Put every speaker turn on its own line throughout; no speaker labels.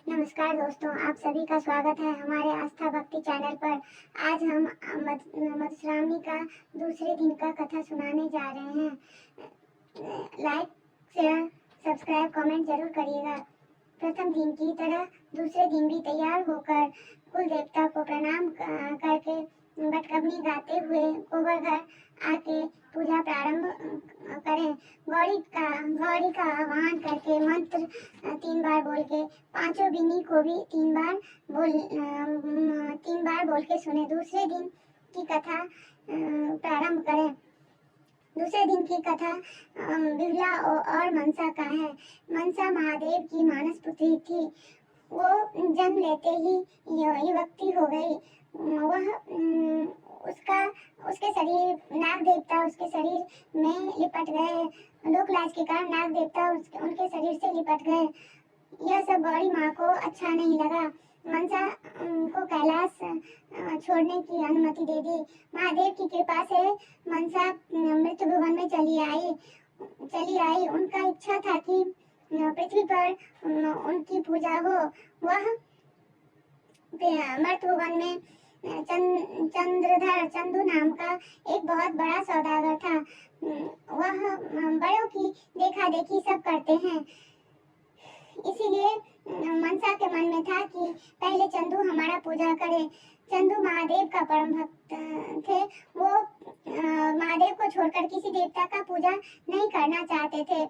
नमस्कार दोस्तों, आप सभी का स्वागत है हमारे आस्था भक्ति चैनल पर। आज हम मधुश्रावणी का दूसरे दिन का कथा सुनाने जा रहे हैं। लाइक, शेयर, सब्सक्राइब, कमेंट जरूर करिएगा। प्रथम दिन की तरह दूसरे दिन भी तैयार होकर कुल देवता को प्रणाम करके बटकबनी गाते हुए गोबर घर आके पूजा प्रारंभ करें। गौरी का आह्वान करके मंत्र 3 बार बोल के पांचों बिन्नी को भी 3 बार बोल के सुने। दूसरे दिन की कथा प्रारंभ करें। दूसरे दिन की कथा बिहुला और मनसा का है। मनसा महादेव की मानस पुत्री थी। वो जन्म लेते ही युवती हो गई। वह उसके शरीर नाग देवता उसके शरीर में लिपट गए। लोक लाज के कारण नाग देवता उनके शरीर से लिपट गए। यह सब गौरी माँ को अच्छा नहीं लगा। मनसा को कैलाश छोड़ने की अनुमति दे दी। महादेव की कृपा से मनसा मृत्यु भवन में चली आई। उनका इच्छा था कि पृथ्वी पर उनकी पूजा हो। वह मृत्यु भवन में चंदू नाम का एक बहुत बड़ा सौदागर था। वह बड़ों की देखा देखी सब करते हैं, इसीलिए मनसा के मन में था कि पहले चंदू हमारा पूजा करे। चंदू महादेव का परम भक्त थे। वो महादेव को छोड़कर किसी देवता का पूजा नहीं करना चाहते थे।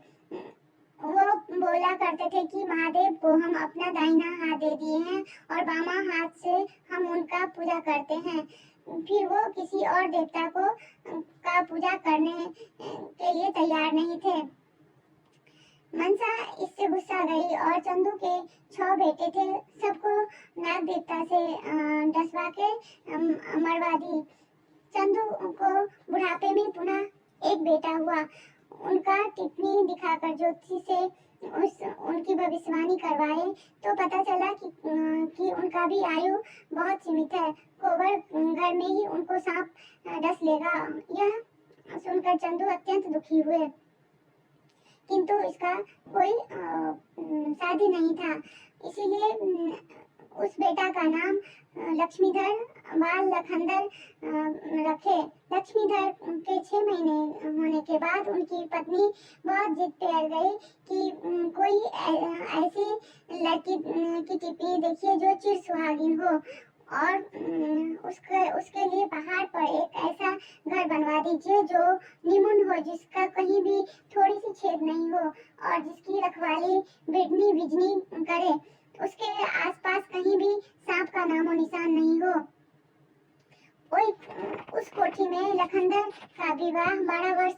वो बोला करते थे कि महादेव को हम अपना दाहिना हाथ दे दिए हैं और बामा हाथ से हम उनका पूजा करते हैं। फिर वो किसी और देवता का पूजा करने के लिए तैयार नहीं थे। मनसा इससे गुस्सा गई और चंदू के 6 बेटे थे, सबको नाग देवता से डसवा के मरवा दी। चंदू को बुढ़ापे में पुनः एक बेटा हुआ। उनका टिप्पणी दिखाकर ज्योतिषी से उनकी भविष्यवाणी करवाए तो पता चला कि उनका भी आयु बहुत सीमित है। गोबर घर में ही उनको सांप डस लेगा। यह सुनकर चंदू अत्यंत दुखी हुए, किंतु इसका कोई साध्य नहीं था। इसीलिए उस बेटा का नाम लक्ष्मीधर बाल लखंदर रखे। लक्ष्मीधर के 6 महीने होने के बाद उनकी पत्नी बहुत जिद पे अड़ गई कि कोई ऐसी लड़की की टिप्पणी देखिए जो चिर सुहागिन हो और उसके लिए पहाड़ पर एक ऐसा घर बनवा दीजिए जो निमुन हो, जिसका कहीं भी थोड़ी सी छेद नहीं हो और जिसकी रखवाली बिजनी बिजनी करे। उसके आसपास कहीं भी सांप का नामो निशान नहीं हो। उस कोठी में लखंदर का विवाह 12 वर्ष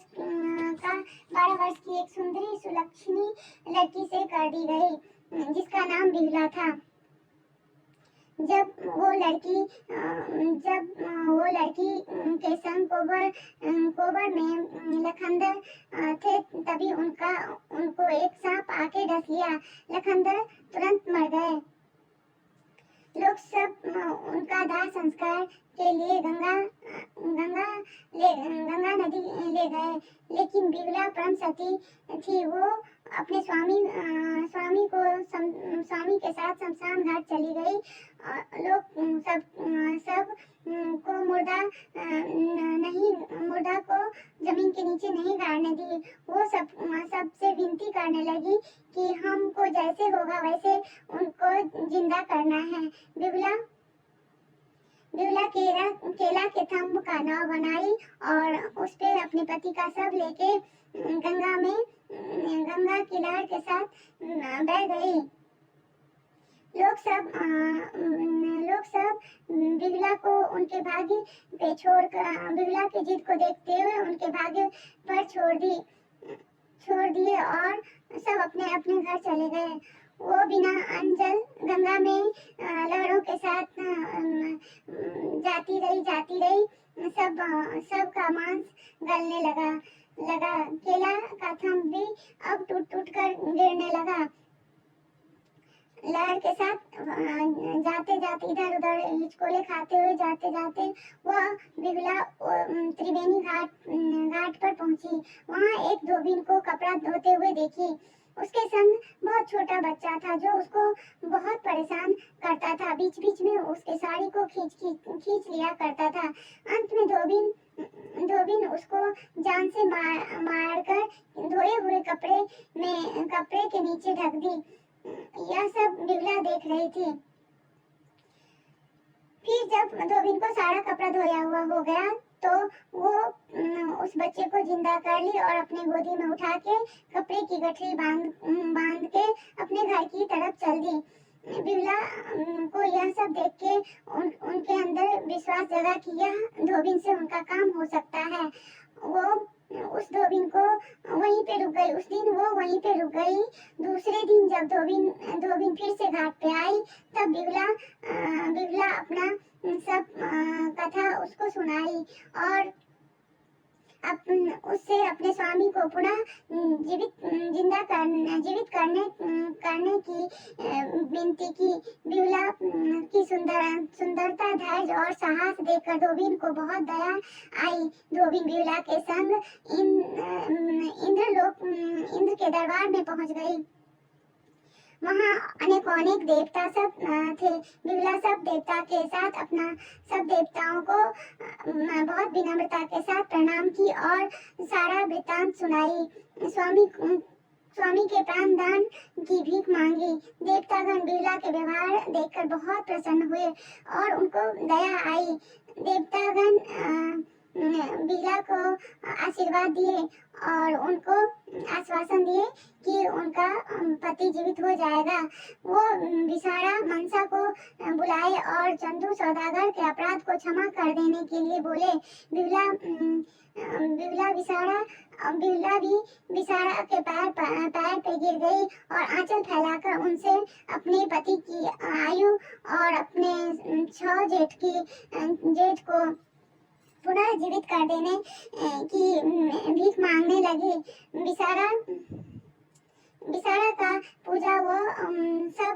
की एक सुंदरी सुलक्षणी लड़की से कर दी गई, जिसका नाम बिहुला था। जब वो लड़की के संग कोबर में लखंदर थे, तभी उनको एक सांप आके डस लिया। लखंदर तुरंत मर गए। लोग सब उनका दाह संस्कार के लिए गंगा नदी ले गए, लेकिन बिहुला परम सती थी। वो अपने स्वामी के साथ शमशान घाट चली गई। लोग सब को मुर्दा को जमीन के नीचे नहीं गाड़ने दी। वो सबसे विनती करने लगी कि हमको जैसे होगा वैसे उनको जिंदा करना है। बिहुला केला के थंब का नाव बनाई और उस पे अपने पति का शव लेके गंगा की लहर के साथ बह गई। लोग सब बिहुला को उनके भाग्य पे छोड़कर बिहुला की जिद को देखते हुए उनके भाग्य पर छोड़ दिए और सब अपने अपने घर चले गए। वो बिना अंजल गंगा में लहरों के साथ जाती रही। सब का मांस गलने लगा। केला का थंब भी अब टूट कर गिरने लगा। लहर के साथ जाते इधर उधर हिचकोले खाते हुए जाते वह बिहुला त्रिवेणी घाट पर पहुंची। वहां एक धोबी को कपड़ा धोते हुए देखी। उसके संग बहुत छोटा बच्चा था जो उसको बहुत परेशान करता था। बीच बीच में उसके साड़ी को खींच लिया करता था। अंत में धोबिन उसको जान से मार कर धोए हुए कपड़े के नीचे ढक दी। यह सब बिगला देख रही थी। फिर जब धोबिन को सारा कपड़ा धोया हुआ हो गया तो वो उस बच्चे को जिंदा कर ली और अपने गोदी में उठा के कपड़े की गठरी बांध के अपने घर की तरफ चल दी। बिगला को यह सब देख के उनके अंदर विश्वास जगा कि यह धोबिन से उनका काम हो सकता है। वो उस धोबिन को वहीं पे रुक गई। उस दिन वो वहीं पे रुक गई। दूसरे दिन जब धोबिन फिर से घाट पे आई तब बिगला अपना सब कथा उसको सुनाई और उससे अपने स्वामी को पुनः जीवित करने की विनती की। बिगला की सुंदरता, धैर्य और साहस देखकर धोबिन को बहुत दया आई। धोबिन बिगला के संग इंद्र के दरबार में पहुंच गई। वहाँ अनेक देवता सब थे। बिगला सब देवता के साथ सब देवताओं को बहुत विनम्रता के साथ प्रणाम की और सारा वृत्तांत सुनाई। स्वामी के प्राण दान की भीख मांगी। देवतागण बिगला के व्यवहार देखकर बहुत प्रसन्न हुए और उनको दया आई। देवतागण बिगला को आशीर्वाद दिए और उनको आश्वासन दिए कि उनका पति जीवित हो जाएगा। वो विसारा मनसा को बुलाए और चंदू सौदागर के अपराध को क्षमा कर देने के लिए बोले। बिगला भी विसारा के पैर पे गिर गई और आंचल फैलाकर उनसे अपने पति की आयु और अपने 6 जेठ को पुनः जीवित कर देने की भीख मांगने लगी। विसारा का पूजा वो सब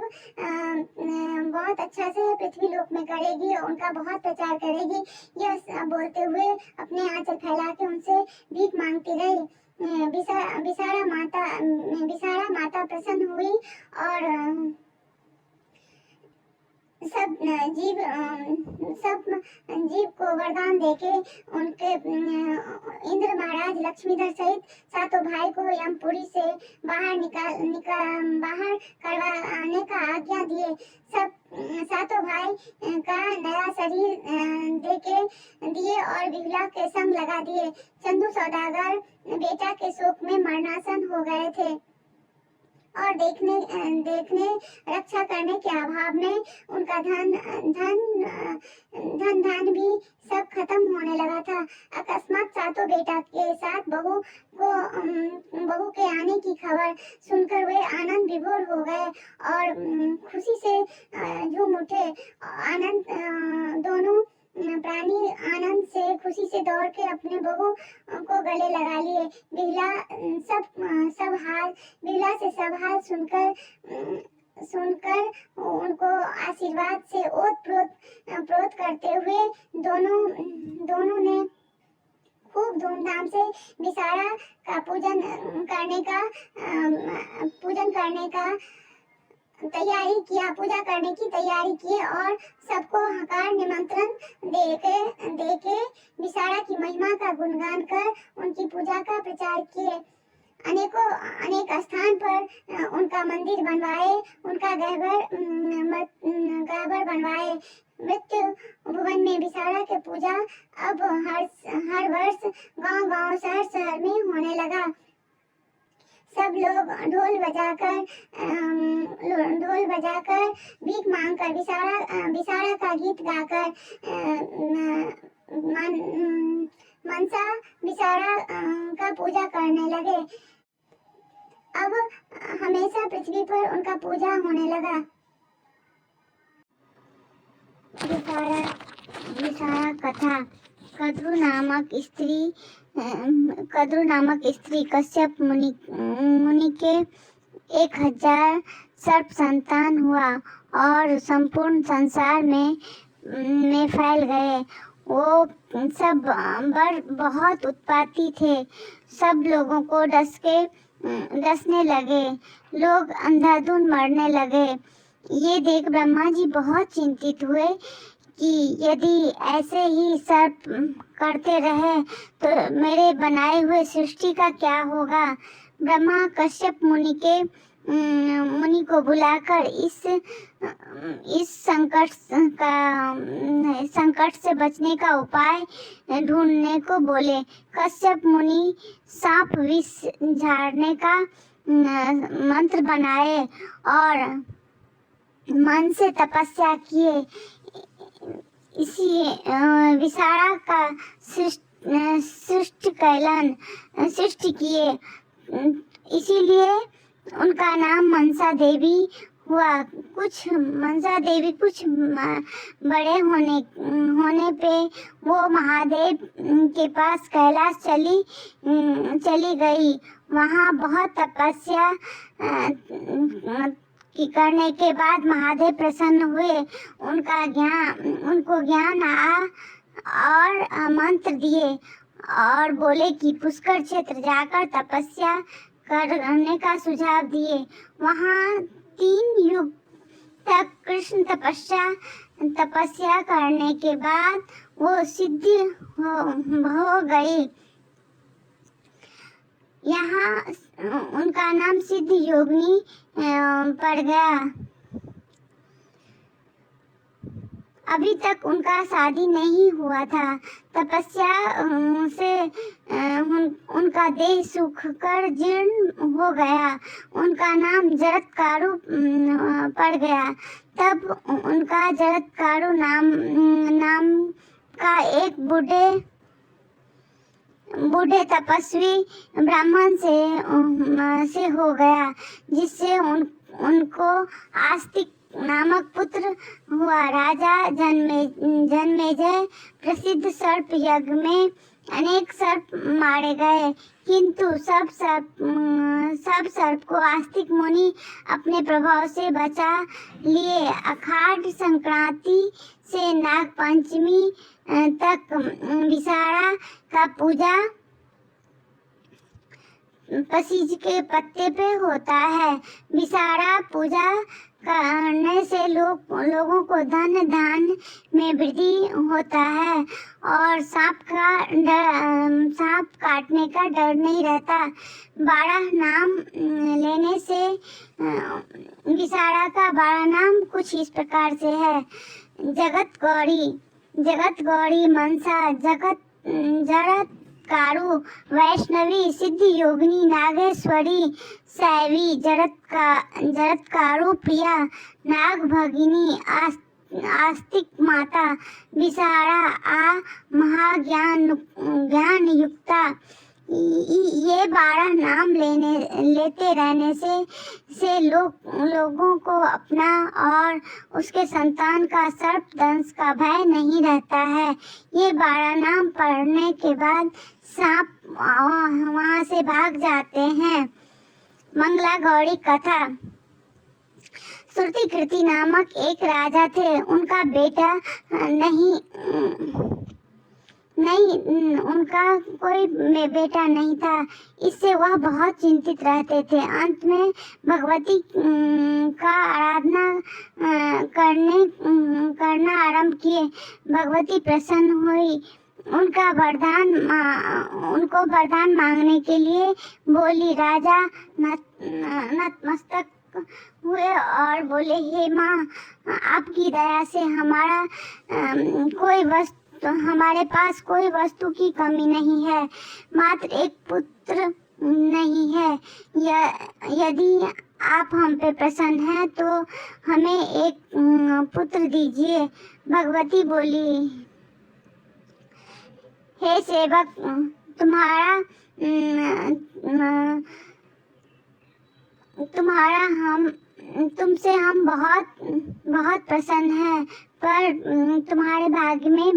बहुत अच्छा से पृथ्वी लोक में करेगी और उनका बहुत प्रचार करेगी। यह बोलते हुए अपने आंचल फैला के उनसे भीख मांगती रही। विसारा माता प्रसन्न हुई और सब जीव को वरदान देके उनके इंद्र महाराज लक्ष्मीधर सहित 7 भाई को यमपुरी से बाहर करवाने का आज्ञा दिए। सब 7 भाई का नया शरीर दिए और बिगला के संग लगा दिए। चंदू सौदागर बेटा के शोक में मरणासन हो गए थे और देखने रक्षा करने के अभाव में उनका धन भी सब खत्म होने लगा था। अकस्मात 7 बेटा के साथ बहू के आने की खबर सुनकर वे आनंद विभोर हो गए और खुशी से झूम उठे। दोनों प्राणी आनंद से खुशी से दौड़ के अपने बहू को गले लगा लिए। बिगला से सब हाल सुनकर उनको आशीर्वाद से ओत-प्रोत करते हुए दोनों ने खूब धूमधाम से विसारा का पूजन करने का पूजा करने की तैयारी की और सबको हकार निमंत्रण देके विसारा की महिमा का गुणगान कर उनकी पूजा का प्रचार किए। अनेक स्थान पर उनका मंदिर बनवाए, उनका गहबर बनवाए। मृत्यु भुवन में विसारा के पूजा अब हर वर्ष गांव शहर में होने लगा। सब लोग ढोल बजाकर भीख मांगकर विसारा का गीत गाकर मनसा विसारा का पूजा करने लगे। अब हमेशा पृथ्वी पर उनका पूजा होने लगा। विसारा कथा। कद्रु नामक स्त्री कश्यप मुनि के 1000 सर्प संतान हुआ और संपूर्ण संसार में फैल गए। वो सब बहुत उत्पाती थे। सब लोगों को डस के डसने लगे, लोग अंधाधुंध मरने लगे। ये देख ब्रह्मा जी बहुत चिंतित हुए कि यदि ऐसे ही सर्प करते रहे तो मेरे बनाए हुए सृष्टि का क्या होगा। ब्रह्मा कश्यप मुनि को बुलाकर इस संकट से बचने का उपाय ढूंढने को बोले। कश्यप मुनि सांप विष झाड़ने का मंत्र बनाए और मन से तपस्या किए। इसी विषाणा का सृष्टि किए, इसीलिए उनका नाम मनसा देवी हुआ। मनसा देवी कुछ बड़े होने पे वो महादेव के पास कैलाश चली गई। वहाँ बहुत तपस्या करने के बाद महादेव प्रसन्न हुए। उनको ज्ञान और मंत्र दिए और बोले कि पुष्कर क्षेत्र जाकर तपस्या करने का सुझाव दिए। वहाँ 3 युग तक कृष्ण तपस्या करने के बाद वो सिद्धि हो गई। यहाँ उनका नाम सिद्ध योगिनी पड़ गया। अभी तक उनका शादी नहीं हुआ था। तपस्या से उनका देह सूखकर जीर्ण हो गया। उनका नाम जरत्कारु पड़ गया। तब उनका जरत्कारु नाम का एक बूढ़े तपस्वी ब्राह्मण से हो गया, जिससे उनको आस्तिक नामक पुत्र हुआ। राजा जन्मेजय प्रसिद्ध सर्प यज्ञ में अनेक सर्प मारे गए, किंतु सब सर्प को आस्तिक मुनि अपने प्रभाव से बचा लिए। आषाढ़ संक्रांति से नाग पंचमी तक विषाणा का पूजा पसीज के पत्ते पे होता है। विषाणा पूजा करने से लोगों को धन धान्य में वृद्धि होता है और सांप काटने का डर नहीं रहता। 12 नाम लेने से विषाणा का 12 नाम कुछ इस प्रकार से है। जगत गौरी, मनसा, जरत्कारु, वैष्णवी, सिद्धि योगिनी, नागेश्वरी, शैवी, जरत्कारु प्रिया, नाग भगिनी, आस्तिक माता, विषाणा महाज्ञान युक्ता। ये 12 नाम लेते रहने से लोगों को अपना और उसके संतान का सर्प दंश का भय नहीं रहता है। ये 12 नाम पढ़ने के बाद सांप वहाँ से भाग जाते हैं। मंगला गौरी कथा। श्रुतिकृति नामक एक राजा थे। उनका बेटा उनका कोई बेटा नहीं था। इससे वह बहुत चिंतित रहते थे। अंत में भगवती का आराधना करना आरंभ किए। भगवती प्रसन्न हुई। उनको वरदान मांगने के लिए बोली। राजा नतमस्तक हुए और बोले, हे माँ, आपकी दया से हमारे पास कोई वस्तु की कमी नहीं है, मात्र एक पुत्र नहीं है। यदि आप हम पे प्रसन्न हैं तो हमें एक पुत्र दीजिए। भगवती बोली, हे सेवक, तुमसे हम बहुत प्रसन्न हैं, पर तुम्हारे भाग्य में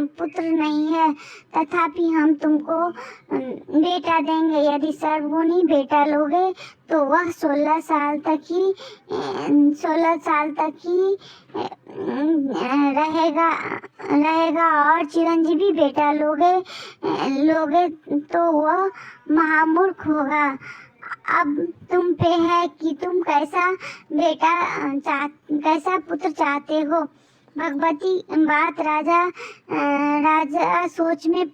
पुत्र नहीं है। तथापि हम तुमको बेटा देंगे। यदि सर्वगुणी बेटा लोगे तो वह 16 साल तक ही रहेगा और चिरंजीवी बेटा लोगे तो वह महामूर्ख होगा। अब तुम पे है कि तुम कैसा पुत्र चाहते हो। भगवती बात राजा सोच में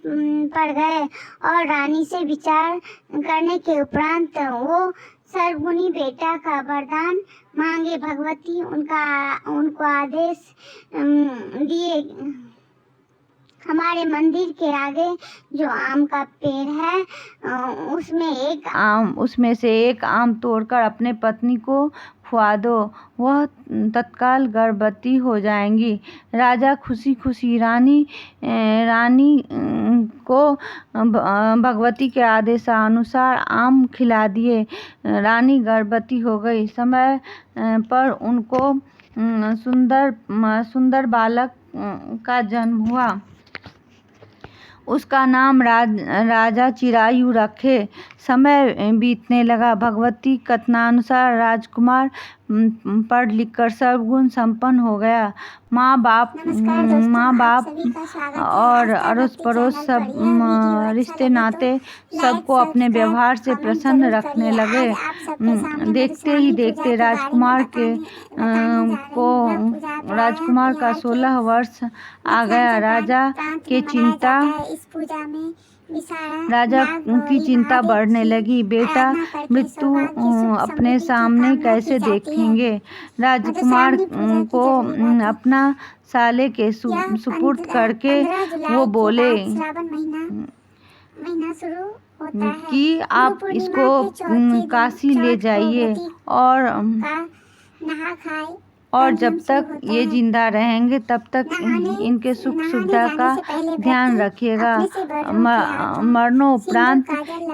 पड़ गए और रानी से विचार करने के उपरांत वो सर्वगुणी बेटा का वरदान मांगे। भगवती उनको आदेश दिए, हमारे मंदिर के आगे जो आम का पेड़ है उसमें से एक आम तोड़कर अपने पत्नी को खुआ दो, वह तत्काल गर्भवती हो जाएंगी। राजा खुशी खुशी रानी को भगवती के आदेशानुसार आम खिला दिए। रानी गर्भवती हो गई। समय पर उनको सुंदर बालक का जन्म हुआ। उसका नाम राजा चिरायु रखे। समय बीतने लगा। भगवती कथनानुसार राजकुमार पढ़ लिखकर सर्वगुण संपन्न हो गया। माँ बाप और अड़ोस पड़ोस सब रिश्ते नाते सबको अपने व्यवहार से प्रसन्न रखने लगे। देखते ही देखते राजकुमार का 16 वर्ष आ गया। राजा की चिंता बढ़ने लगी। बेटा मृत्यु अपने सामने कैसे देखेंगे। राजकुमार को अपना साले के सुपुर्द करके वो बोले कि आप इसको काशी ले जाइए और जब तक ये जिंदा रहेंगे तब तक इनके सुख सुविधा का ध्यान रखिएगा। मरणोपरांत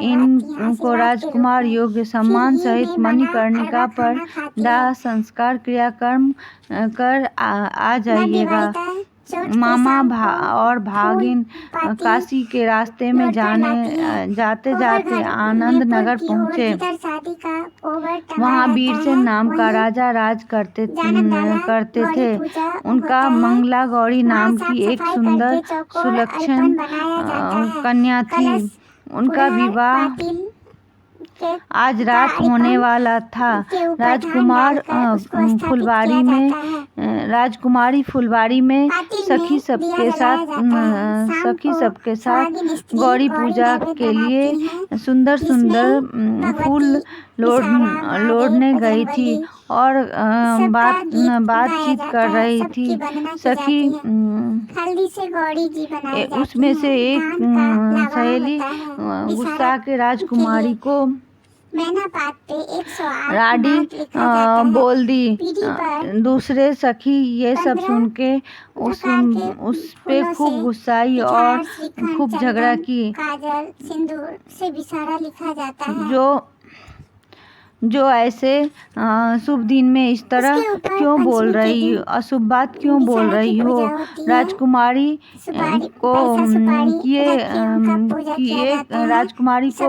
इनको राजकुमार योग्य सम्मान सहित मणिकर्णिका पर दाह संस्कार क्रियाक्रम कर आ जाइएगा। मामा और भागिन काशी के रास्ते में जाते आनंद नगर पहुँचे। वहाँ वीरसेन नाम का राजा राज करते थे। उनका मंगला गौरी नाम की एक सुंदर सुलक्षण कन्या थी। उनका विवाह आज रात होने वाला था। राजकुमारी फुलवाड़ी में सखी सबके साथ गौरी पूजा के लिए सुंदर फूल लोढ़ने गई थी और बातचीत कर रही थी। सखी उसमें से एक सहेली गुस्सा के राजकुमारी को राडी बोल दी। दूसरे सखी ये सब सुन के उस पे खूब गुस्साई और खूब झगड़ा की। जो ऐसे शुभ दिन में इस तरह क्यों बोल रही हो, अशुभ बात क्यों बोल रही हो। राजकुमारी को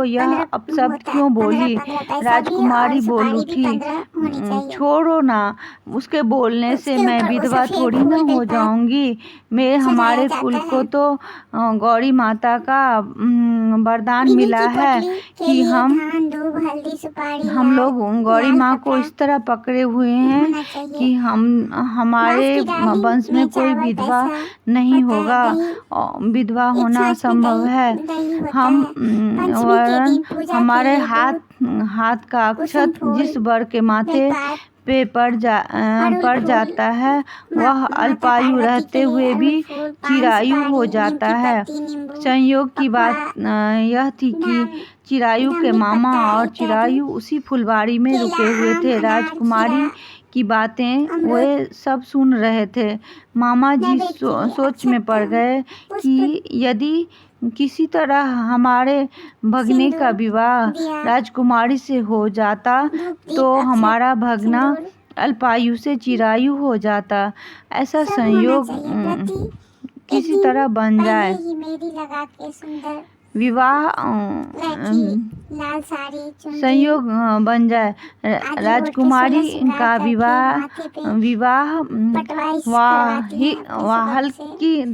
यह अपशब्द क्यों बोली। राजकुमारी बोल उठी, छोड़ो ना, उसके बोलने से मैं विधवा थोड़ी न हो जाऊंगी। हमारे कुल को तो गौरी माता का वरदान मिला है कि हम लोग गौरी माँ को इस तरह पकड़े हुए हैं कि हमारे वंश में कोई विधवा नहीं होगा। विधवा होना असंभव है। हमारे हाथ का अक्षत जिस वर के माथे पे पड़ जाता है वह अल्पायु रहते हुए भी चिरायु हो जाता है। संयोग की बात यह थी कि चिरायु के मामा और चिरायु उसी फुलवाड़ी में रुके हुए थे। राजकुमारी की बातें वे सब सुन रहे थे। मामा जी सोच में पड़ गए कि यदि किसी तरह हमारे भगने का विवाह राजकुमारी से हो जाता तो हमारा भगना अल्पायु से चिरायु हो जाता। ऐसा संयोग किसी तरह बन जाए। लाल साड़ी चुनरी
संयोग बन जाए।
आदि
राजकुमारी
ओढ़ के श्रृंगार
का
करके माथे पे
विवाह
पटवाई करवाती हैं अपने
वाहल
सुबह से।
की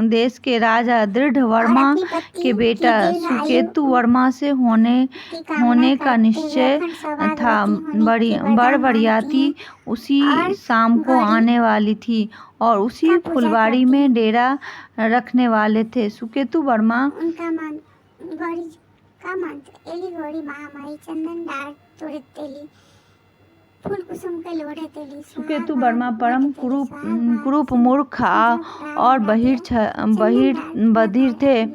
देश के राजा दृढ़ वर्मा
और अपनी पत्नी
के बेटा
की दीर्घ आयु
सुकेतु वर्मा से होने
की कामना
का
करते
निश्चय
हुए अखंड
था।
सौभाग्यवती होने की
बड़
वरदान
बरियाती
मांगती हैं
उसी
और
शाम को
गौरी
आने वाली थी और उसी
का पूजा
फुलवाड़ी
करती
में
हैं।
डेरा रखने वाले थे। सुकेतु वर्मा
उनका मान गौरी का मंत्र एली गौरी महामाई चंदन डार तुरत तेली फूल कुसुम के लोढ़े तेली
सुकेतु वर्मा परम कुरूप मूर्ख और बधिर थे।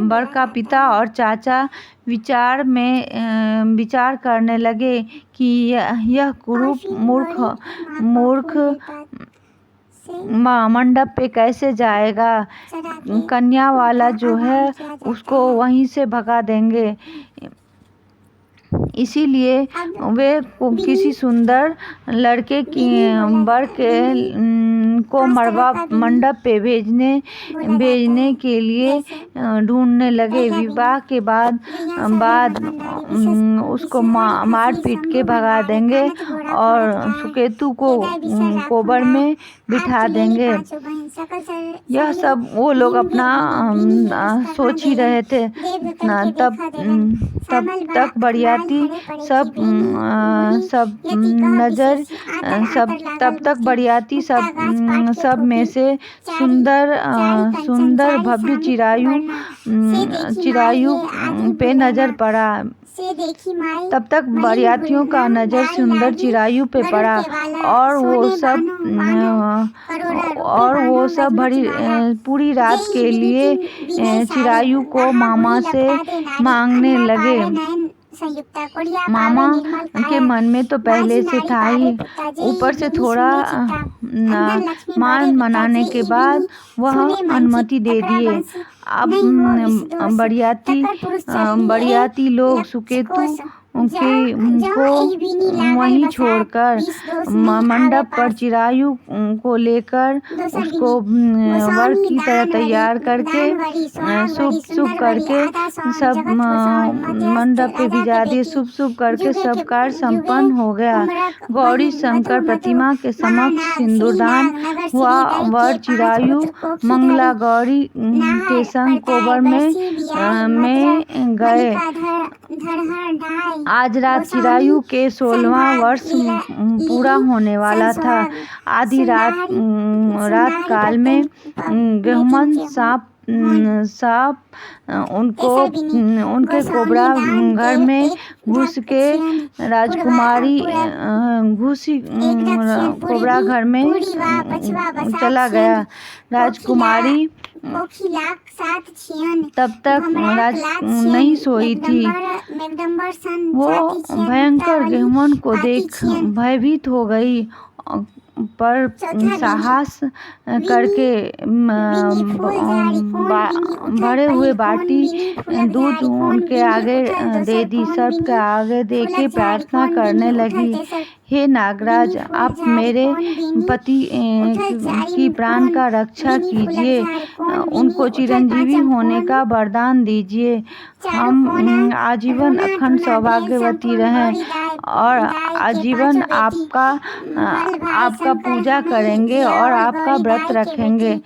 बड़का पिता और चाचा विचार करने लगे कि यह कुरूप मूर्ख मंडप पे कैसे जाएगा। कन्या वाला जो है उसको वहीं से भगा देंगे। इसीलिए वे किसी सुंदर लड़के की बर को मरवा मंडप पे भेजने के लिए ढूंढने लगे। विवाह के बाद उसको मार पीट के भगा देंगे और सुकेतु को कोबर में बिठा देंगे। यह सब वो लोग अपना सोच ही रहे थे। तब तक बरियाती सब में से सुंदर भव्य चिरायु पे नजर पड़ा। तब तक बरियातियों का नजर सुंदर चिरायु पे पड़ा और वो सब पूरी रात के लिए चिरायु को मामा से मांगने लगे। मामा के मन में तो पहले से था ही, ऊपर से थोड़ा मान मनाने के बाद वह अनुमति दे दिए। अब बरियाती लोग सुकेतु को वहीं छोड़कर मंडप पर चिरायु को लेकर उसको वर की तरह तैयार करके शुभ करके सब मंडप पे भिजा दिए। शुभ करके सब कार्य संपन्न हो गया। गौरी शंकर प्रतिमा के समक्ष सिंदूरदान हुआ। वर चिरायु मंगला गौरी के संग कोबर में गए। आज रात चिरायु के 16वां वर्ष पूरा होने वाला था। आधी रात काल में गहुमन सांप उनके कोबरा घर में घुस के राजकुमारी कोबरा घर में चला गया। राजकुमारी तब तक नहीं सोई थी। वो भयंकर गहुमन को देख भयभीत हो गई, पर साहस करके भरे हुए बाटी दूध उनके आगे दे दी। सबके आगे दे के प्रार्थना करने लगी, हे नागराज, आप मेरे पति की प्राण का रक्षा कीजिए, उनको चिरंजीवी होने का वरदान दीजिए। हम आजीवन अखंड सौभाग्यवती रहें और आजीवन आपका पूजा करेंगे और आपका व्रत रखेंगे।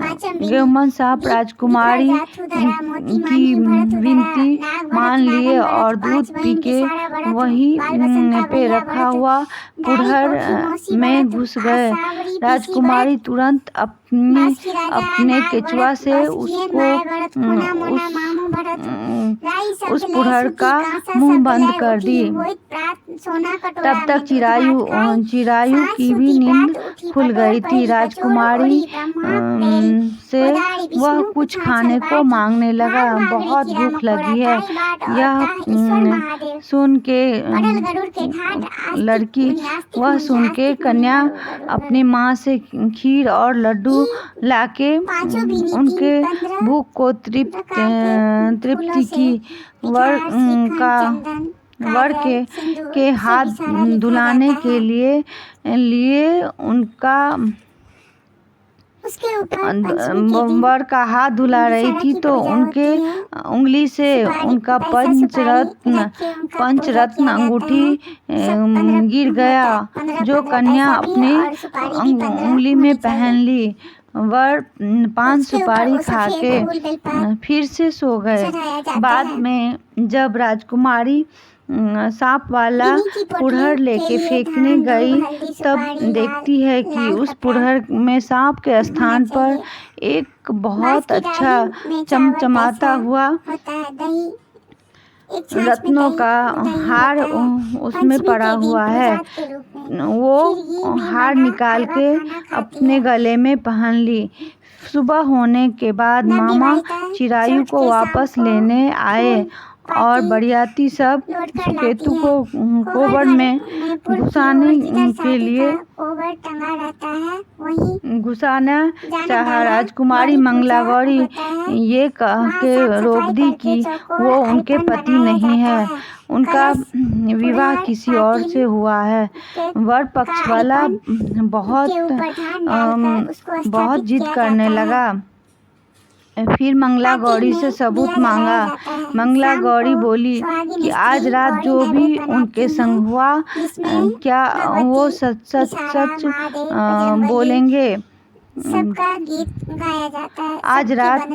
गहुमन साहब राजकुमारी की विनती मान लिए और दूध पी के वहीं पे रखा हुआ कुड़हर में घुस गए। राजकुमारी तुरंत अपने केचुआ से उस कुड़हर का मुंह बंद कर दी। तब तक चिरायु की भी नींद खुल गई थी। राजकुमारी से वह कुछ खाने को मांगने लगा। बहुत भूख लगी है। यह सुन के कन्या अपनी माँ से खीर और लड्डू लाके उनके भूख को तृप्ति की। वर के हाथ धुलाने के लिए
उसके ऊपर
वर का हाथ धुला रही थी तो उनके उंगली से उनका पंचरत्न अंगूठी गिर गया, जो कन्या अपनी उंगली में पहन ली। वर 5 सुपारी खा के फिर से सो गए। बाद में जब राजकुमारी सांप वाला पुड़हर लेके फेंकने गई, तब देखती है कि उस पुड़हर में सांप के स्थान पर एक बहुत अच्छा चमचमाता हुआ रत्नों का हार उसमें पड़ा हुआ है। वो हार निकाल के अपने गले में पहन ली। सुबह होने के बाद मामा चिरायु को वापस लेने आए और बरियाती सब सुकेतु को कोबर में घुसाने के लिए घुसाना चाहा। राजकुमारी मंगला गौरी ये कह के रोक दी कि वो उनके पति नहीं है, उनका विवाह किसी और से हुआ है। वर पक्ष वाला बहुत जिद करने लगा। फिर मंगला गौरी से सबूत मांगा। मंगला गौरी बोली कि आज रात जो भी उनके संग हुआ, क्या वो सच बोलेंगे।
सबका गीत गाया जाता है।
आज रात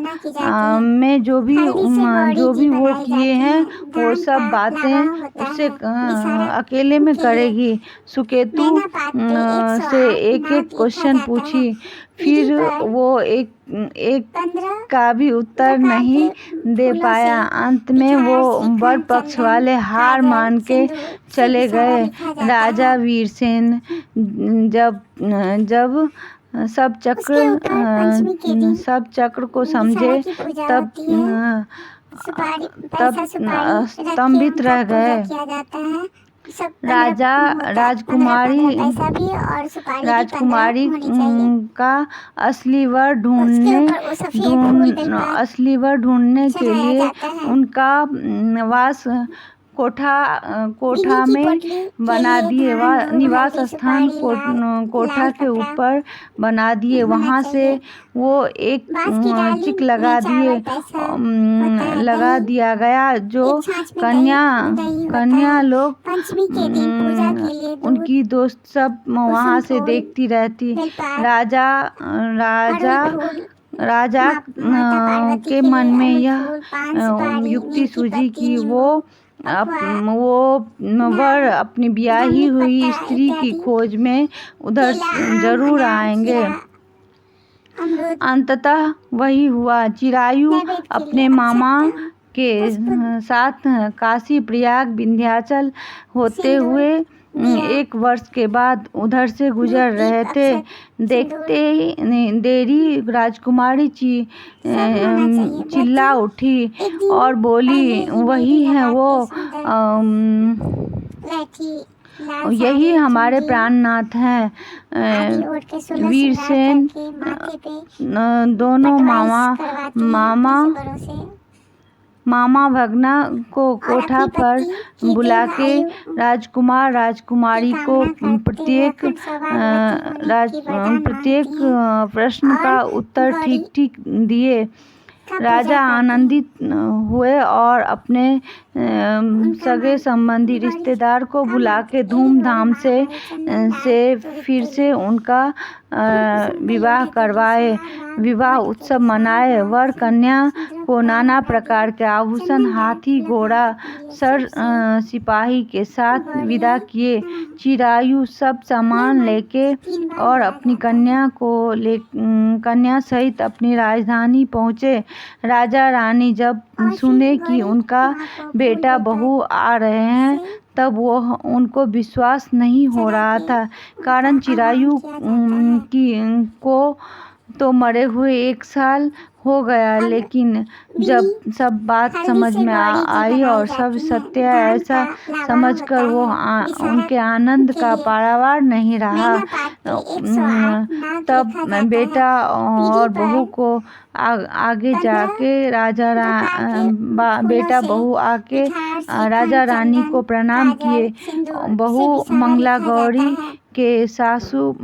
में जो भी वो किए हैं वो सब बातें उससे अकेले में करेगी। सुकेतु से एक क्वेश्चन पूछी, फिर वो एक का भी उत्तर नहीं दे पाया। अंत में वो वर पक्ष वाले हार मान के चले गए। राजा वीरसेन जब सब चक्र को समझे तब स्तंभित रह गए। राजकुमारी का असली वर ढूंढने के लिए उनका वास कोठा में बना दिए। निवास स्थान कोठा के ऊपर बना दिए। वहाँ से वो एक चिक लगा दिया गया, जो कन्या लोग उनकी दोस्त सब वहाँ से देखती रहती। राजा के मन में यह युक्ति सूझी कि वो वर अपनी ब्याही हुई स्त्री की खोज में उधर जरूर आएंगे। अंततः वही हुआ। चिरायु अपने मामा के साथ काशी, प्रयाग, विंध्याचल होते हुए 1 वर्ष के बाद उधर से गुजर रहे थे। देखते ही देरी राजकुमारी चिल्ला उठी और बोली, वही है वो, यही हमारे प्राणनाथ हैं। वीरसेन दोनों मामा भगना को कोठा पर बुला के राजकुमारी को प्रत्येक प्रश्न का उत्तर ठीक दिए। राजा आनंदित हुए और अपने सगे संबंधी रिश्तेदार को बुला के धूमधाम से फिर से उनका विवाह करवाए। विवाह उत्सव मनाए। वर कन्या को नाना प्रकार के आभूषण, हाथी, घोड़ा, सिपाही के साथ विदा किए। चिरायु सब सामान लेके और अपनी कन्या सहित अपनी राजधानी पहुँचे। राजा रानी जब सुने कि उनका बेटा बहू आ रहे हैं, तब उनको विश्वास नहीं हो रहा था। कारण चिरायु को तो मरे हुए 1 साल हो गया, लेकिन जब सब बात समझ में आई और सब सत्य ऐसा समझकर वो उनके आनंद का पारावार नहीं रहा। तब बेटा और बहू को आगे जाके बेटा बहू आके राजा रानी को प्रणाम किए। बहू मंगला गौरी के सासू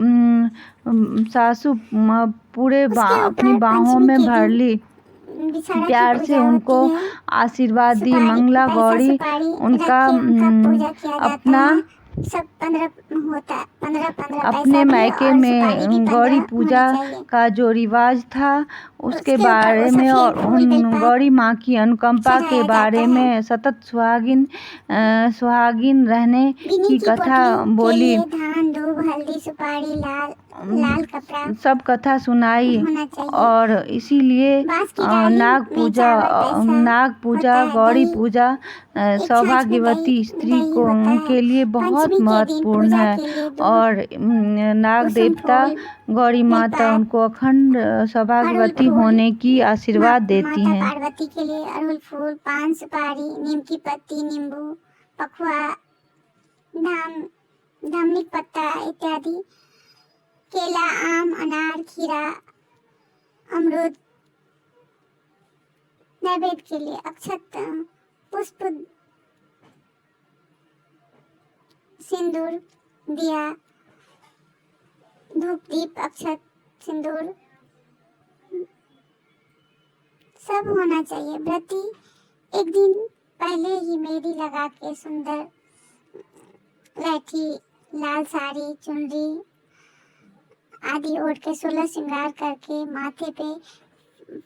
सासू पूरे अपनी
ऊपर
बाहों
पंचमी
में
के
भर
दिन
ली,
विषहरा की
प्यार से
पूजा
उनको
होती है।
आशीर्वाद दी।
सुपारी,
मंगला
पैसा
गौरी
सुपारी
उनका
रख के उनका पूजा किया जाता
अपना
है। सब 15 होता है, 15
अपने
पैसा भी
मायके
और सुपारी भी
में
15
गौरी
होनी
पूजा
चाहिए।
का जो रिवाज था उसके
उसके ऊपर वो
बारे में और
सफेद फूल
उन
बेलपात
गौरी माँ की अनुकंपा के
चढ़ाया
बारे
जाता है।
में सतत सुहागिन रहने
बिनी
की
की
कथा
पोटली के
बोली।
लिए धान, दूब, हल्दी, सुपारी, लाल कपड़ा
सब कथा सुनाई।
होना चाहिए।
और इसीलिए
बांस की डाली
नाग
में
पूजा
चावल पैसा होता है।
गौरी
दही,
पूजा
एक छाछ में
सौभाग्यवती स्त्री
दही होता है।
के लिए बहुत
पंचमी के दिन
महत्वपूर्ण
पूजा
है।
के लिए दूध,
और नाग
कुसुम
देवता
फूल,
गौरी माता
बेलपात,
उनको अखंड
अड़हुल
सौभाग्यवती
फूल,
होने की आशीर्वाद देती
माता
हैं।
पार्वती के लिए अड़हुल फूल, पान सुपारी, नीम की पत्ती, नींबू, पखुआ, धामनिक पत्ता इत्यादि, केला, आम, अनार, खीरा, अमरूद, नैवेद्य के लिए अक्षत, पुष्प, सिंदूर, दिया, धूप दीप, अक्षत, सिंदूर सब होना चाहिए। व्रती एक दिन पहले ही मेहंदी लगा के सुंदर लहठी, लाल साड़ी, चुनरी आदि ओढ़ के 16 श्रृंगार करके माथे पे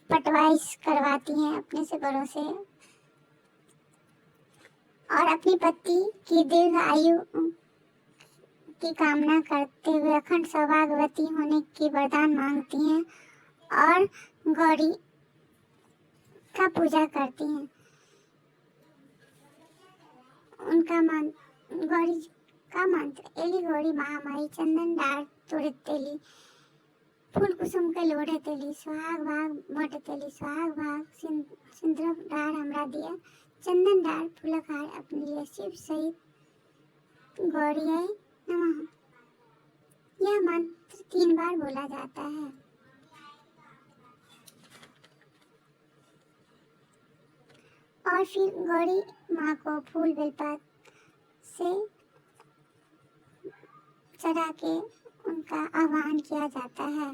पटवाइश करवाती हैं अपने से बड़ों से, और अपनी पति की दीर्घ आयु की कामना करते हुए अखंड सौभाग्यवती होने की वरदान मांगती हैं और गौरी का पूजा करती हैं। उनका गौरी का मंत्र एली गौरी महामाई चंदन डार तोड़े तेली फूल कुसुम के लोढ़े तेली सुहाग भाग मोटे तेली सुहाग भाग सिंदूर डार हमरा दिया चंदन डार फूलक हार अपने लिए शिव सहित गौरी नमः। यह मंत्र 3 बार बोला जाता है। और फिर गौरी माँ को फूल बेलपात से चढ़ा के उनका आह्वान किया जाता है।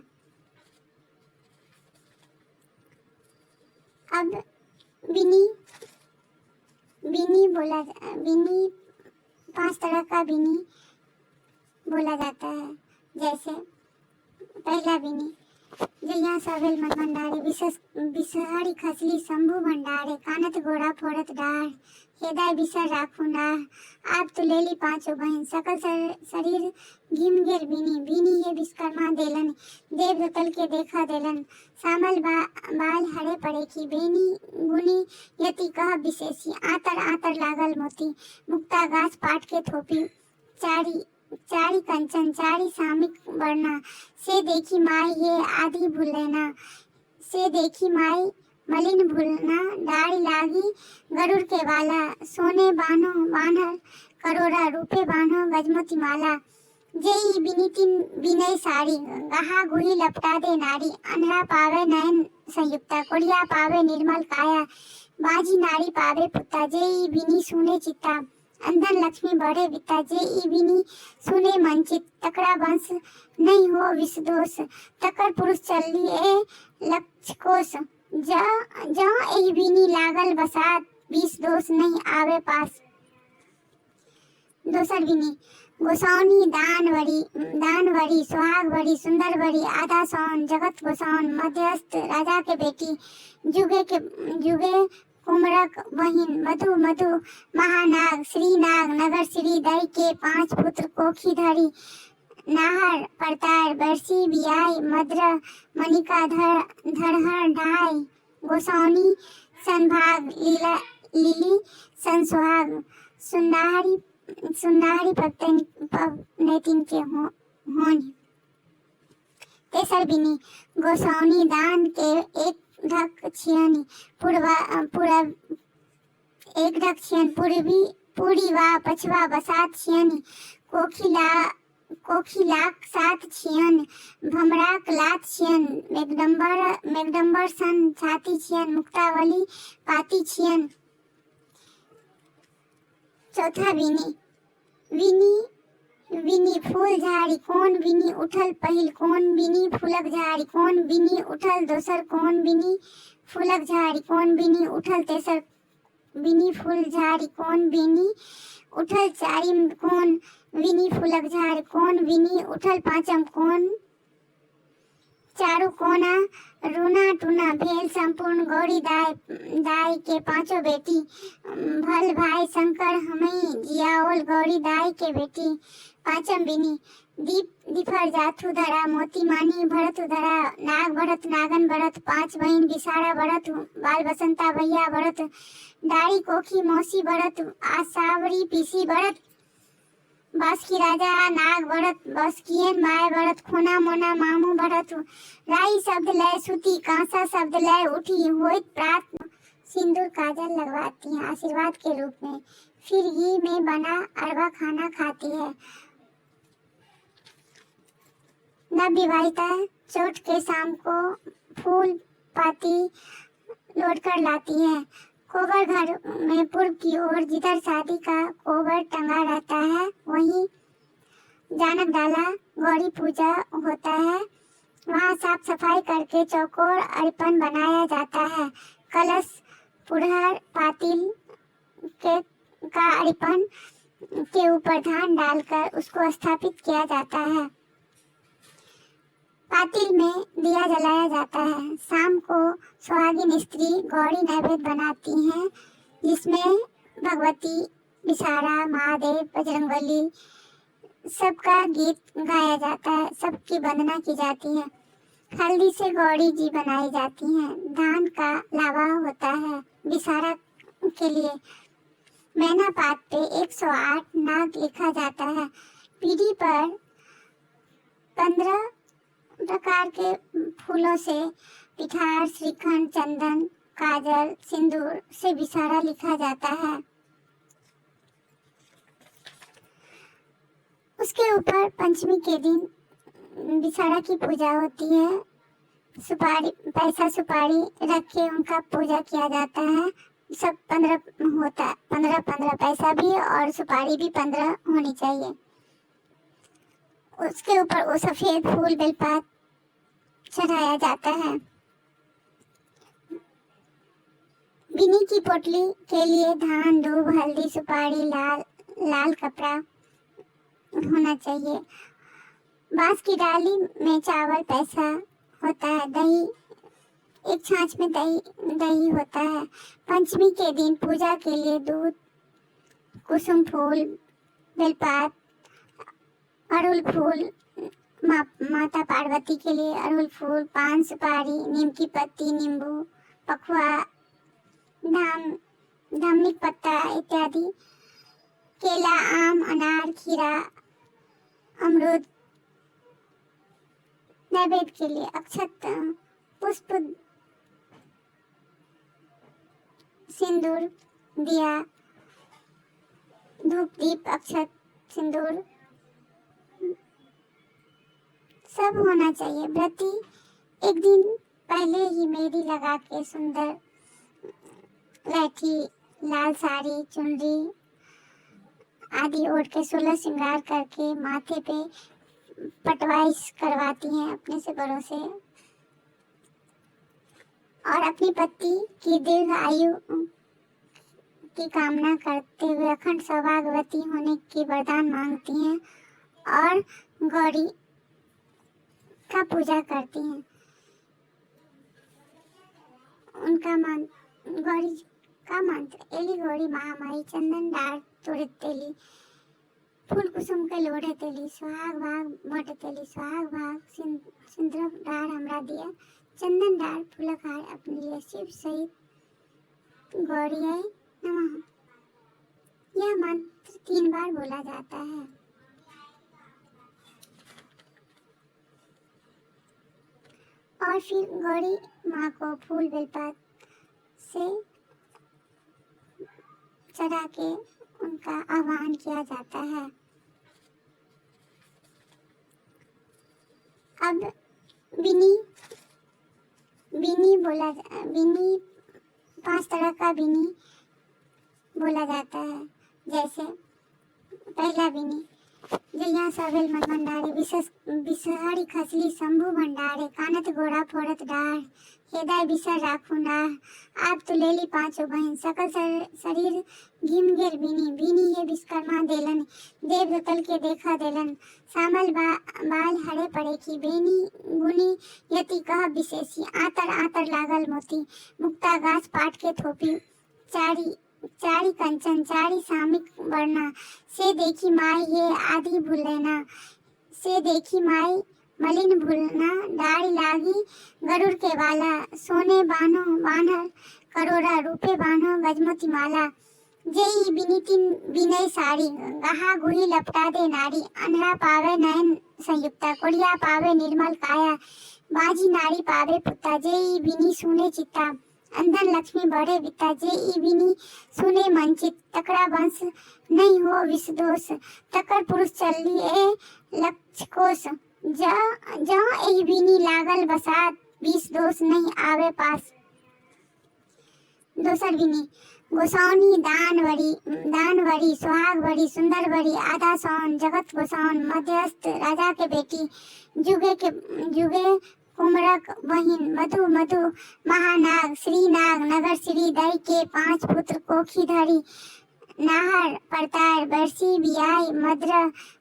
अब बिनी 5 तरह का बिनी बोला जाता है। जैसे पहला बिनी जया सावेल मन भंडारी विषहरी खसली शंभु भंडारे कानत घोड़ा फोड़त डार हृदय बिसर राखू डार आप तो लेली 5 बहन सकल शरीर घिम गेल बीनी ये विश्वकर्मा देलन देव दतल के देखा देलन सामल बाल हरे पड़े की बेनी गुनी यति कह विशेषी आतर लागल मोती मुक्ता गाछ पाट के थोपी चारी कंचन चारी सामिक वर्णा से देखी माई ये आदि भूलेना से देखी माई मलिन भूलना डाड़ी लागी गरुड़ के वाला सोने बानो बानर करोड़ा रूपे बानो गजमती माला जेई बिनीति विनय साड़ी गहा गुही लपटा दे नारी अनरा पावे नयन संयुक्ता कोड़िया पावे निर्मल काया बाजी नारी पावे पुत्ता जेई बिनी सुने चित्ता अंधन लक्ष्मी बढ़े विता जे बिनी सुने मंचित तकड़ा वंश नहीं हो विषदोष तकर पुरुष चली ए लक्ष्य कोश एही बिनी लागल बसात विष दोष नहीं आवे पास। दोसर बिनी गोसाउनी दानवरी सुहाग बड़ी सुंदर बड़ी आधा सौन जगत गोसाउन मध्यस्थ राजा के बेटी जुगे कुमरक बहिन मधु महानाग श्रीनाग नगर श्री दई के 5 पुत्र कोखी धरी नाहर परतार बरसी बियाई मद्र मणिका धरहर ढाई गोसाउनी संभाग लिली संसुहाग सुंदारी पवनैतिन के होन। तेसर बिनी गोसाउनी दान के एक ढक छियनि एक ढक छियनि पूरी वा पछवा बसात छियनि कोखिलाक 7 छियनि भमराक लात छियनि मेघडम्बर सन छाती छियनि मुक्तावली पाती छियनि। चौथा बिनी बिनी फूल झाड़ी कोन बिनी उठल पहिल कोन बिनी फूलक झाड़ी कोन बिनी उठल दोसर कोन बिनी फूलक झाड़ी कोन बिनी उठल तेसर बिनी फूल झाड़ी कोन बिनी उठल चारिम कोन बिनी फूलक झाड़ी कोन बिनी उठल पाँचम कोन चारू कोना रूना टूना भेल संपूर्ण गौरी दाई के पांचों बेटी भल भाई शंकर हमें जियाओल गौरी दाई के बेटी पांचम बिनी दीप दिफर जाथु धरा मोती मानी भरत धरा नाग भरत नागन भरत पांच बहन बिसारा भरत बाल बसंता भैया भरत दाढ़ी कोखी मौसी भरत आसावरी पीसी भरत बासकी राजा नाग भरत बसकियन माय भरत खोना मोना मामू भरत राई शब्द लय सुती कांसा शब्द लय उठी होइत प्रात सिंदूर काजल लगवाती है आशीर्वाद के रूप में। फिर घी में बना अरवा खाना खाती है। नवविवाहिता चोट के शाम को फूल पाती लौट कर लाती है। कोबर घर में पूर्व की ओर जिधर शादी का कोबर टंगा रहता है वहीं जानक डाला गौरी पूजा होता है। वहाँ साफ सफाई करके चौकोर अरिपन बनाया जाता है। कलश पुरहर पातिल के का अरिपन के ऊपर धान डालकर उसको स्थापित किया जाता है। पातिल में दिया जलाया जाता है। शाम को सुहागिन स्त्री गौरी नैवेद्य बनाती हैं जिसमें भगवती विसारा महादेव बजरंगबली सबका गीत गाया जाता है। सबकी वंदना की जाती है। हल्दी से गौरी जी बनाई जाती हैं। धान का लावा होता है विसारा के लिए। मैना पात पे 108 नाग लिखा जाता है। पीढ़ी पर 15 प्रकार के फूलों से पिठार श्रीखंड चंदन काजल सिंदूर से विसारा लिखा जाता है। उसके ऊपर पंचमी के दिन विसारा की पूजा होती है। सुपारी पैसा सुपारी रख के उनका पूजा किया जाता है। सब 15 होता है। 15 पैसा भी और सुपारी भी 15 होनी चाहिए। उसके ऊपर वो सफेद फूल बेलपात चढ़ाया जाता है। बिनी की पोटली के लिए धान दूब हल्दी सुपारी लाल कपड़ा होना चाहिए। बांस की डाली में चावल पैसा होता है। दही एक छाछ में दही होता है। पंचमी के दिन पूजा के लिए दूध कुसुम फूल बेलपात अड़हुल फूल माता पार्वती के लिए अड़हुल फूल पान सुपारी नीम की पत्ती नींबू पखुआ धामनिक पत्ता इत्यादि केला आम अनार खीरा अमरूद नैवेद्य के लिए अक्षत पुष्प सिंदूर दिया धूप दीप अक्षत सिंदूर सब होना चाहिए। व्रती एक दिन पहले ही मेहंदी लगा के सुंदर लहठी लाल साड़ी चुनरी आदि ओढ़ के 16 श्रृंगार करके माथे पे पटवाई करवाती हैं अपने से बड़ों से और अपनी पति की दीर्घ आयु की कामना करते हुए अखंड सौभाग्यवती होने की वरदान मांगती हैं और गौरी का पूजा करती हैं। उनका गौरी का मंत्र एली गौरी महामाई चंदन डार तोड़े तेली फूल कुसुम के लोढ़े तेली सुहाग भाग मोटे तेली सुहाग भाग सिंदूर डार हमरा दिया चंदन डार फूलक हार अपने लिए शिव सहित गौरी नमः। यह मंत्र 3 बार बोला जाता है। और फिर गौरी माँ को फूल बेलपात से चढ़ा के उनका आह्वान किया जाता है। अब बिनी 5 तरह का बिनी बोला जाता है। जैसे पहला बिनी जइया सवेल मन भंडारे बिसहरी खसली शंभु भंडारे कानत गोड़ा फोड़त डाढ़ हेदाय बिसर राखू नाह आप तो लेली पांचों बहन सकल शरीर घिम गेर बीनी हे विश्वकर्मा देलन देव दतल के देखा देलन सामल बाल हरे पड़े की बेनी गुनी यति कह विशेषी आतर लागल मोती मुक्ता गाछ पाट के थोपी चारी कंचन चारी सामिक वर्णा से देखी माई ये आदि भूलेना से देखी माई मलिन भूलना दाढ़ी लागी गरुड़ के वाला सोने बानो बानर करोड़ा रूपे बानो गजमती माला जेई बिनीति बिनय साड़ी गहा गुही लपटा दे नारी अनरा पावे नयन संयुक्ता कोड़िया पावे निर्मल काया बाजी नारी पावे पुत्ता जेई बिनी सुने चित्ता अंधन लक्ष्मी बड़े वित्ता जेई बिनी सुने मंचित तकड़ा वंश नहीं हो विषदोष तकर पुरुष चली ए लक्ष्य कोश जहाँ एही बिनी लागल बसात बीस दोष नहीं आवे पास। दोसर बिनी गोसाउनी दानवरी सुहाग बड़ी सुंदर बड़ी आधा सौन जगत गोसाउन मध्यस्थ राजा के बेटी जुगे कुमरक बहिन मधु महानाग श्रीनाग नगर श्री दई के 5 पुत्र कोखी धरी नाहर परतार बरसी बियाई मद्र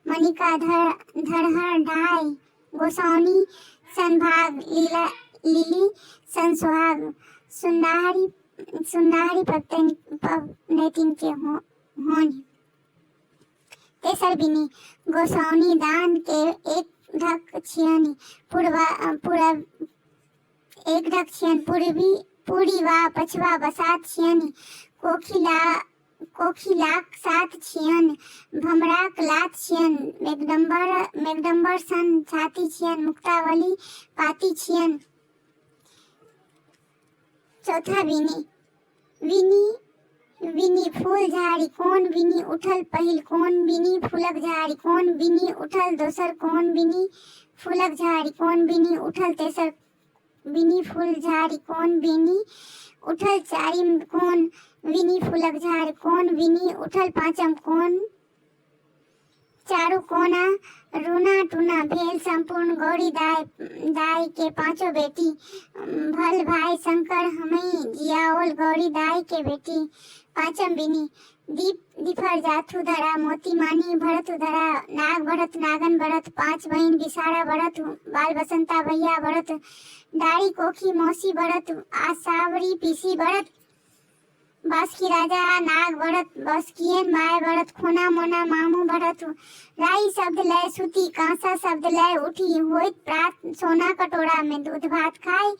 मणिका धरहर ढाई गोसाउनी संभाग लिली संसुहाग सुंदाहरी पवनेतिन के होनी। तेसर बिनी गोसाउनी दान के एक ढक छियनी एक ढक छियन पूरी वा पछवा बसात छियनी कोखी लाख 7 छियन भमराक लात छियन मेघडम्बर सन छाती छियन मुक्तावली पाती छियन। चौथा विनी फूल झाड़ी कौन विनी उठल पहिल कौन विनी फूलक झाड़ी कौन विनी उठल दोसर कौन विनी फूलक झाड़ी कौन विनी उठल तेसर विनी फूल झाड़ी कौन विनी उठल चारिम कौन विनी फूलक झाड़ कौन विनी उठल पांचम कौन चारू कोना रूना टूना भेल संपूर्ण गौरी दाई के 5 बेटी भल भाई शंकर हमें जियाओल गौरी दाई के बेटी। पांचम बिनी दीफर जाथु धरा मोती मानी भरत धरा नाग भरत नागन भरत 5 बहन बिसाड़ा भरत बाल बसंता भैया भरत दाढ़ी कोखी मौसी भरत आसावरी पीसी भरत बासकी राजा नाग भरत बसकियन माय भरत खोना मोना मामू भरत राई शब्द लय सुती कांसा शब्द लय उठी होइत प्रात सोना कटोरा में दूध भात खाई।